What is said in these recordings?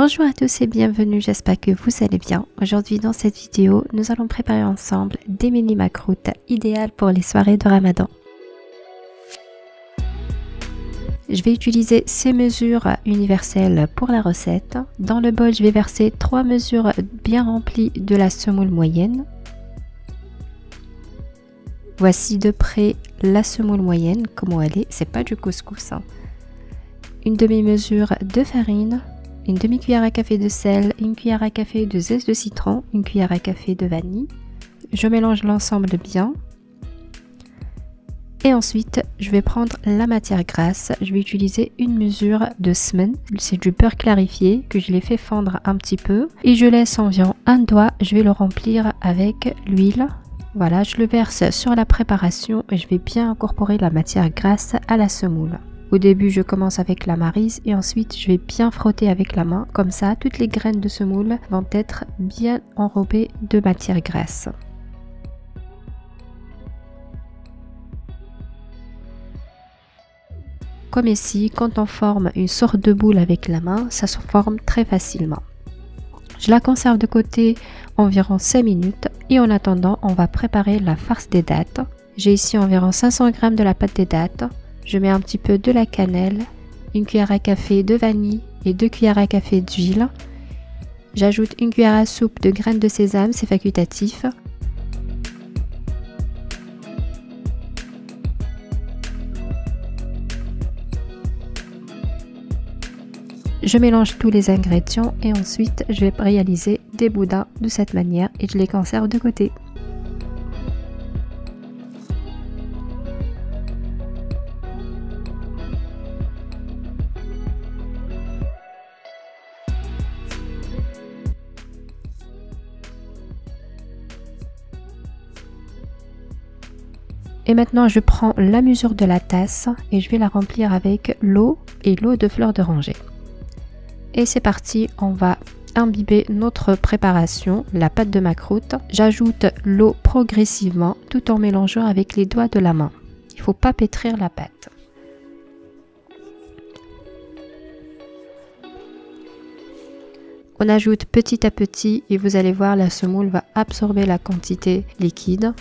Bonjour à tous et bienvenue, j'espère que vous allez bien. Aujourd'hui dans cette vidéo, nous allons préparer ensemble des mini makroutes idéales pour les soirées de Ramadan. Je vais utiliser ces mesures universelles pour la recette. Dans le bol, je vais verser 3 mesures bien remplies de la semoule moyenne. Voici de près la semoule moyenne, comment elle est, c'est pas du couscous. Une demi-mesure de farine, une demi-cuillère à café de sel, une cuillère à café de zeste de citron, une cuillère à café de vanille. Je mélange l'ensemble bien. Et ensuite, je vais prendre la matière grasse. Je vais utiliser une mesure de semen. C'est du beurre clarifié que je l'ai fait fondre un petit peu. Et je laisse environ un doigt. Je vais le remplir avec l'huile. Voilà, je le verse sur la préparation et je vais bien incorporer la matière grasse à la semoule. Au début, je commence avec la maryse et ensuite, je vais bien frotter avec la main. Comme ça, toutes les graines de semoule vont être bien enrobées de matière grasse. Comme ici, quand on forme une sorte de boule avec la main, ça se forme très facilement. Je la conserve de côté environ 5 minutes et en attendant, on va préparer la farce des dattes. J'ai ici environ 500 g de la pâte des dattes. Je mets un petit peu de la cannelle, une cuillère à café de vanille et 2 cuillères à café d'huile. J'ajoute une cuillère à soupe de graines de sésame, c'est facultatif. Je mélange tous les ingrédients et ensuite je vais réaliser des boudins de cette manière et je les conserve de côté. Et maintenant je prends la mesure de la tasse et je vais la remplir avec l'eau et l'eau de fleur d'oranger. Et c'est parti, on va imbiber notre préparation, la pâte de makroute. J'ajoute l'eau progressivement tout en mélangeant avec les doigts de la main. Il ne faut pas pétrir la pâte. On ajoute petit à petit et vous allez voir, la semoule va absorber la quantité liquide.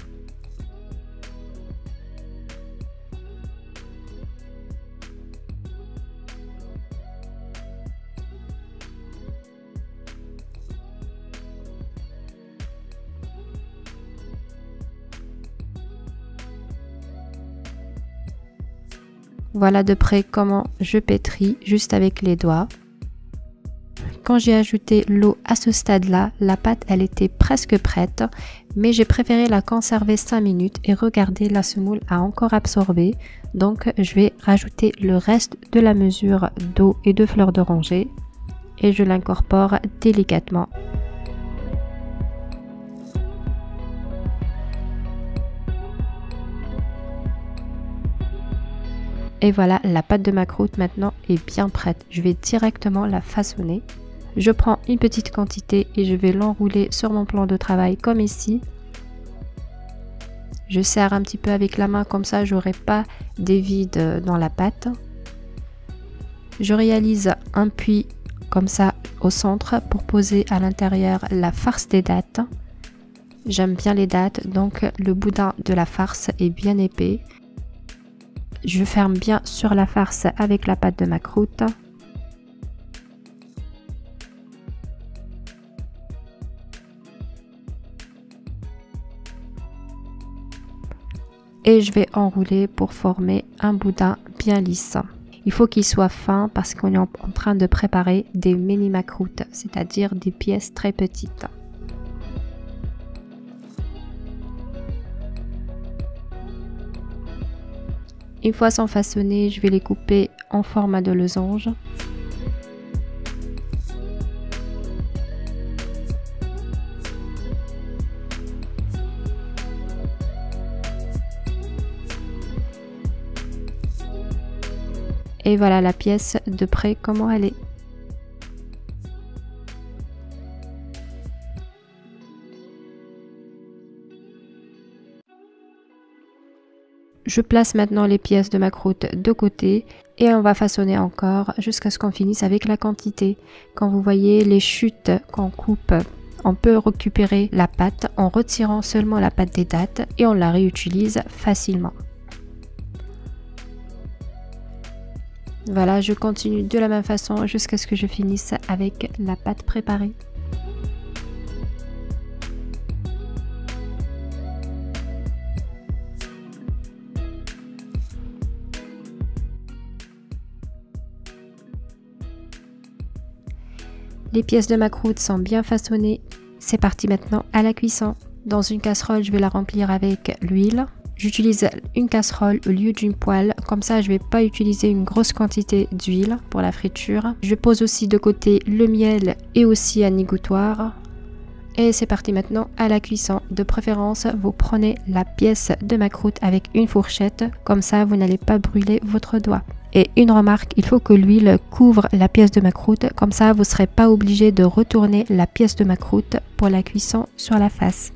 Voilà de près comment je pétris, juste avec les doigts. Quand j'ai ajouté l'eau à ce stade-là, la pâte elle était presque prête, mais j'ai préféré la conserver 5 minutes et regardez, la semoule a encore absorbé. Donc je vais rajouter le reste de la mesure d'eau et de fleur d'oranger et je l'incorpore délicatement. Et voilà, la pâte de makroute maintenant est bien prête. Je vais directement la façonner. Je prends une petite quantité et je vais l'enrouler sur mon plan de travail comme ici. Je serre un petit peu avec la main, comme ça j'aurai pas des vides dans la pâte. Je réalise un puits comme ça au centre pour poser à l'intérieur la farce des dattes. J'aime bien les dattes, donc le boudin de la farce est bien épais. Je ferme bien sur la farce avec la pâte de makroute. Et je vais enrouler pour former un boudin bien lisse. Il faut qu'il soit fin parce qu'on est en train de préparer des mini makroutes, c'est-à-dire des pièces très petites. Une fois sont façonnés, je vais les couper en format de losange. Et voilà la pièce de près comment elle est. Je place maintenant les pièces de ma croûte de côté et on va façonner encore jusqu'à ce qu'on finisse avec la quantité. Quand vous voyez les chutes qu'on coupe, on peut récupérer la pâte en retirant seulement la pâte des dattes et on la réutilise facilement. Voilà, je continue de la même façon jusqu'à ce que je finisse avec la pâte préparée. Les pièces de ma croûte sont bien façonnées. C'est parti maintenant à la cuisson. Dans une casserole, je vais la remplir avec l'huile. J'utilise une casserole au lieu d'une poêle. Comme ça, je ne vais pas utiliser une grosse quantité d'huile pour la friture. Je pose aussi de côté le miel et aussi un égouttoir. Et c'est parti maintenant à la cuisson. De préférence, vous prenez la pièce de ma croûte avec une fourchette. Comme ça, vous n'allez pas brûler votre doigt. Et une remarque, il faut que l'huile couvre la pièce de ma croûte. Comme ça, vous ne serez pas obligé de retourner la pièce de ma croûte pour la cuisson sur la face.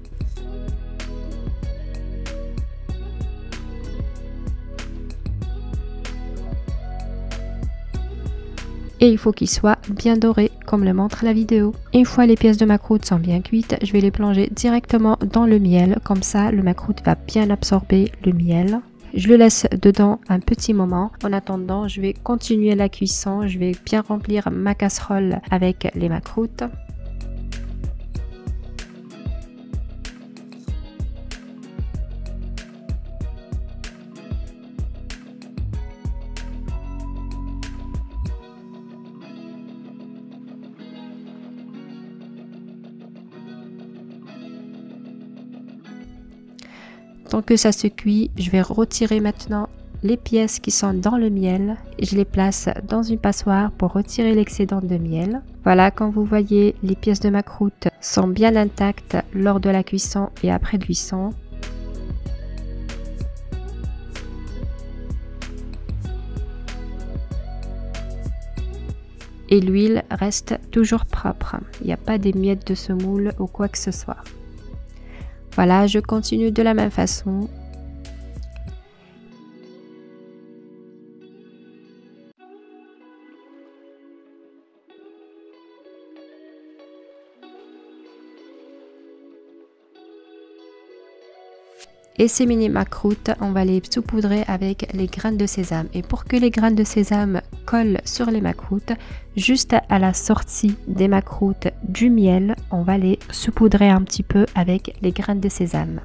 Et il faut qu'il soit bien doré comme le montre la vidéo. Une fois les pièces de ma croûte sont bien cuites, je vais les plonger directement dans le miel. Comme ça, le ma croûte va bien absorber le miel. Je le laisse dedans un petit moment. En attendant, je vais continuer la cuisson. Je vais bien remplir ma casserole avec les macroutes. Tant que ça se cuit, je vais retirer maintenant les pièces qui sont dans le miel et je les place dans une passoire pour retirer l'excédent de miel. Voilà, comme vous voyez, les pièces de ma croûte sont bien intactes lors de la cuisson et après cuisson. Et l'huile reste toujours propre. Il n'y a pas des miettes de semoule ou quoi que ce soit. Voilà, je continue de la même façon. Et ces mini macroutes, on va les saupoudrer avec les graines de sésame. Et pour que les graines de sésame collent sur les macroutes, juste à la sortie des macroutes du miel, on va les saupoudrer un petit peu avec les graines de sésame.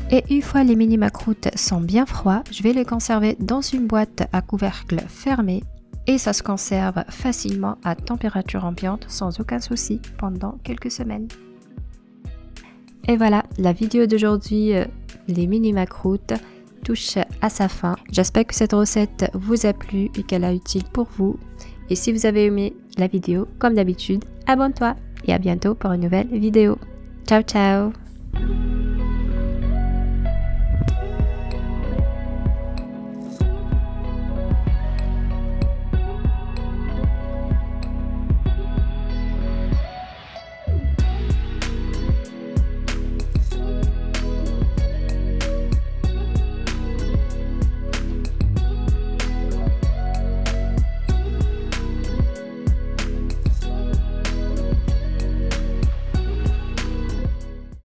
Et une fois les mini macroutes sont bien froids, je vais les conserver dans une boîte à couvercle fermé. Et ça se conserve facilement à température ambiante sans aucun souci pendant quelques semaines. Et voilà, la vidéo d'aujourd'hui, les mini macroutes, touche à sa fin. J'espère que cette recette vous a plu et qu'elle est utile pour vous. Et si vous avez aimé la vidéo, comme d'habitude, abonne-toi et à bientôt pour une nouvelle vidéo. Ciao ciao!